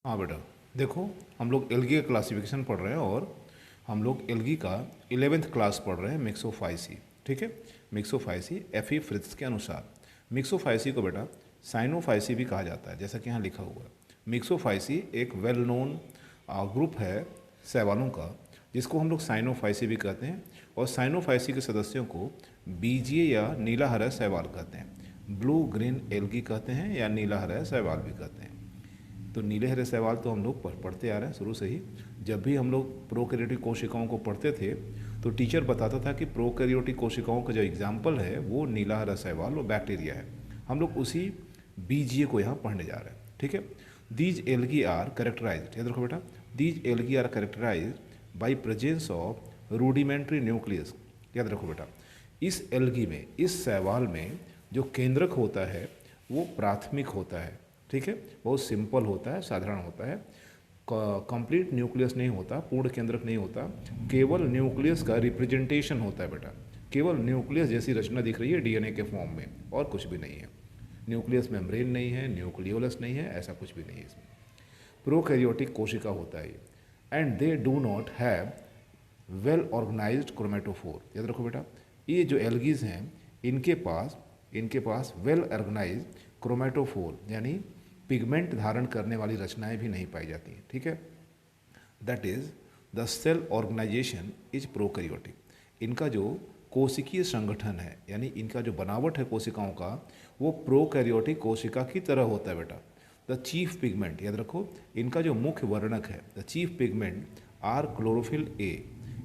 हाँ बेटा, देखो हम लोग एल्गी का क्लासिफिकेशन पढ़ रहे हैं और हम लोग एल्गी का 11th क्लास पढ़ रहे हैं मिक्सोफाइसी। ठीक है, मिक्सोफाइसी एफी फ्रिट्ज के अनुसार मिक्सोफाइसी को बेटा साइनोफाइसी भी कहा जाता है, जैसा कि यहाँ लिखा हुआ है। मिक्सोफाइसी एक वेल नोन ग्रुप है शैवालों का, जिसको हम लोग साइनोफाइसी भी कहते हैं, और साइनोफाइसी के सदस्यों को बीजीय या नीला हरा शैवाल कहते हैं, ब्लू ग्रीन एल्गी कहते हैं या नीला हरा शैवाल भी कहते हैं। तो नीले हरे शैवाल तो हम लोग पढ़ते आ रहे हैं शुरू से ही। जब भी हम लोग प्रोकैरियोटिक कोशिकाओं को पढ़ते थे तो टीचर बताता था कि प्रोकैरियोटिक कोशिकाओं का जो एग्जाम्पल है वो नीला हरा शैवाल और बैक्टीरिया है। हम लोग उसी बीजीए को यहाँ पढ़ने जा रहे हैं। ठीक है, दीज एल्गी आर करेक्टराइज, याद रखो बेटा, these algae are characterise by presence of rudimentary nucleus. याद रखो बेटा, इस एल्गी में, इस शैवाल में जो केंद्रक होता है वो प्राथमिक होता है। ठीक है, बहुत सिंपल होता है, साधारण होता है, कंप्लीट न्यूक्लियस नहीं होता, पूर्ण केंद्रक नहीं होता, केवल न्यूक्लियस का रिप्रेजेंटेशन होता है बेटा। केवल न्यूक्लियस जैसी रचना दिख रही है डीएनए के फॉर्म में, और कुछ भी नहीं है। न्यूक्लियस मेम्ब्रेन नहीं है, न्यूक्लियोलस नहीं है, ऐसा कुछ भी नहीं है इसमें। प्रोकैरियोटिक कोशिका होता है ये, and they do not have well organised chromatophore. याद रखो बेटा, ये जो एल्गीज हैं इनके पास वेल ऑर्गेनाइज क्रोमेटोफोर यानी पिगमेंट धारण करने वाली रचनाएं भी नहीं पाई जाती हैं। ठीक है, that is the cell organisation is prokaryotic. इनका जो कोशिकीय संगठन है, यानी इनका जो बनावट है कोशिकाओं का, वो प्रोकैरियोटिक कोशिका की तरह होता है बेटा। द चीफ पिगमेंट, याद रखो, इनका जो मुख्य वर्णक है, the chief pigment are chlorophyll A.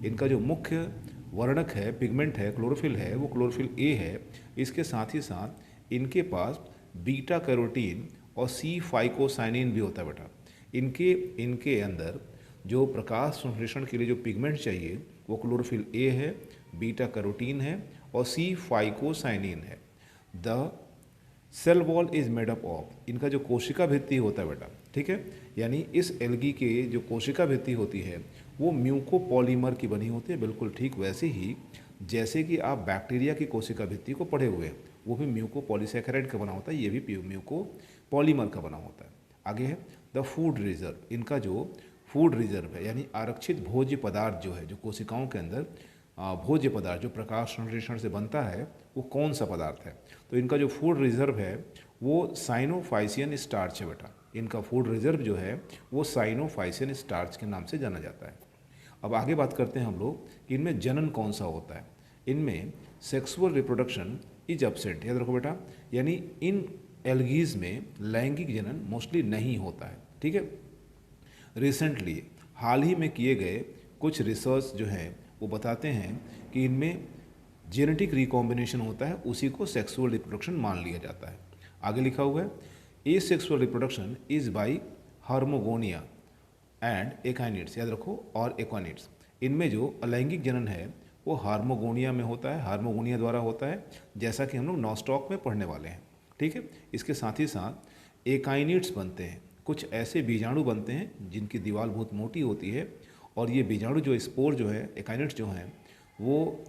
इनका जो मुख्य वर्णक है, पिगमेंट है, क्लोरोफिल है, वो क्लोरोफिल ए है। इसके साथ ही साथ इनके पास बीटा कैरोटीन और सी फाइकोसाइनिन भी होता है बेटा। इनके अंदर जो प्रकाश संश्लेषण के लिए जो पिगमेंट चाहिए वो क्लोरोफिल ए है, बीटा कैरोटीन है और सी फाइकोसाइनिन है। The cell wall is made up of, इनका जो कोशिका भित्ति होता है बेटा, ठीक है, यानी इस एल्गी के जो कोशिका भित्ति होती है वो म्यूकोपॉलीमर की बनी होती है, बिल्कुल ठीक वैसे ही जैसे कि आप बैक्टीरिया की कोशिका भित्ति को पढ़े हुए हैं, वो भी म्यूकोपॉलीसैकेराइड का बना होता है, ये भी म्यूकोपॉलीमर का बना होता है। आगे है द फूड रिजर्व, इनका जो फूड रिजर्व है यानी आरक्षित भोज्य पदार्थ जो है, जो कोशिकाओं के अंदर भोज्य पदार्थ जो प्रकाश संश्लेषण से बनता है वो कौन सा पदार्थ है, तो इनका जो फूड रिजर्व है वो साइनोफाइसियन स्टार्च है बेटा। इनका फूड रिजर्व जो है वो साइनोफाइसियन स्टार्च के नाम से जाना जाता है। अब आगे बात करते हैं हम लोग कि इनमें जनन कौन सा होता है। इनमें सेक्सुअल रिप्रोडक्शन इज एब्सेंट, याद रखो बेटा, यानी इन एल्गीज में लैंगिक जनन मोस्टली नहीं होता है। ठीक है, रिसेंटली हाल ही में किए गए कुछ रिसर्च जो हैं वो बताते हैं कि इनमें जेनेटिक रिकॉम्बिनेशन होता है, उसी को सेक्सुअल रिप्रोडक्शन मान लिया जाता है। आगे लिखा हुआ है asexual reproduction is by hormogonia and akinetes, याद रखो, और एक्वानिड्स। इनमें जो अलैंगिक जनन है वो हार्मोगोनिया में होता है, हार्मोगोनिया द्वारा होता है, जैसा कि हम लोग नॉस्टॉक में पढ़ने वाले हैं। ठीक है, इसके साथ ही साथ एकाइनिड्स बनते हैं, कुछ ऐसे बीजाणु बनते हैं जिनकी दीवार बहुत मोटी होती है, और ये बीजाणु जो स्पोर जो है, एकाइनिड्स जो हैं, वो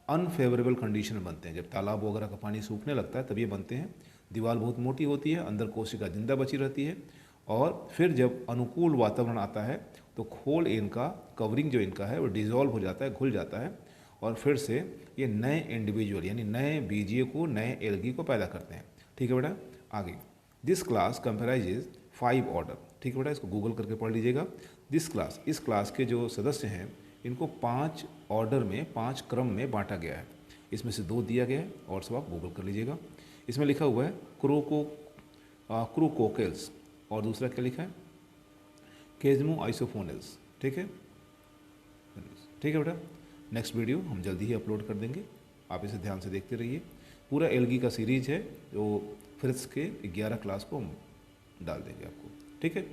अनफेवरेबल कंडीशन में बनते हैं। जब तालाब वगैरह का पानी सूखने लगता है तब ये बनते हैं। दीवार बहुत मोटी होती है, अंदर कोशिका जिंदा बची रहती है, और फिर जब अनुकूल वातावरण आता है तो खोल इनका कवरिंग जो इनका है वो डिज़ोल्व हो जाता है, घुल जाता है, और फिर से ये नए इंडिविजुअल यानी नए बीजीए को, नए एल्गी को पैदा करते हैं। ठीक है बेटा, आगे दिस क्लास कंपेराइजेज 5 ऑर्डर। ठीक है बेटा, इसको गूगल करके पढ़ लीजिएगा। दिस क्लास, इस क्लास के जो सदस्य हैं इनको 5 ऑर्डर में, 5 क्रम में बांटा गया है। इसमें से 2 दिया गया है और सब आप गूगल कर लीजिएगा। इसमें लिखा हुआ है क्रूकोकेल्स, और दूसरा क्या लिखा है, केजमो आइसोफोनेल्स। ठीक है, ठीक है बेटा, नेक्स्ट वीडियो हम जल्दी ही अपलोड कर देंगे, आप इसे ध्यान से देखते रहिए। पूरा एल्गी का सीरीज है जो फ्रिट्ज के 11 क्लास को हम डाल देंगे आपको। ठीक है।